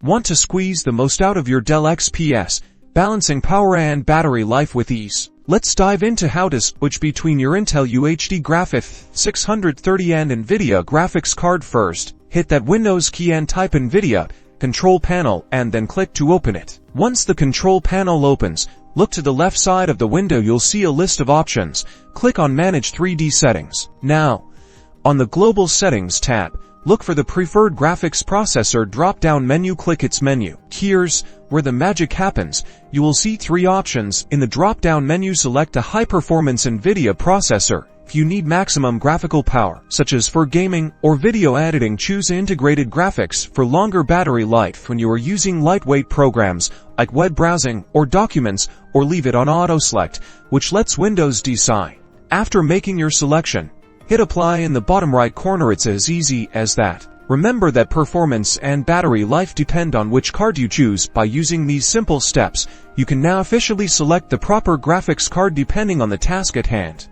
Want to squeeze the most out of your Dell XPS, balancing power and battery life with ease? Let's dive into how to switch between your Intel UHD Graphics 630 and NVIDIA Graphics Card. First, hit that Windows key and type NVIDIA Control Panel and then click to open it. Once the Control Panel opens, look to the left side of the window. You'll see a list of options. Click on Manage 3D Settings. Now, on the Global Settings tab, look for the Preferred Graphics Processor drop-down menu. Click its menu. Here's where the magic happens. You will see three options. In the drop-down menu, select a high-performance NVIDIA processor. If you need maximum graphical power, such as for gaming or video editing, choose integrated graphics for longer battery life when you are using lightweight programs like web browsing or documents, or leave it on auto select, which lets Windows decide. After making your selection, hit apply in the bottom right corner. It's as easy as that. Remember that performance and battery life depend on which card you choose. By using these simple steps, you can now officially select the proper graphics card depending on the task at hand.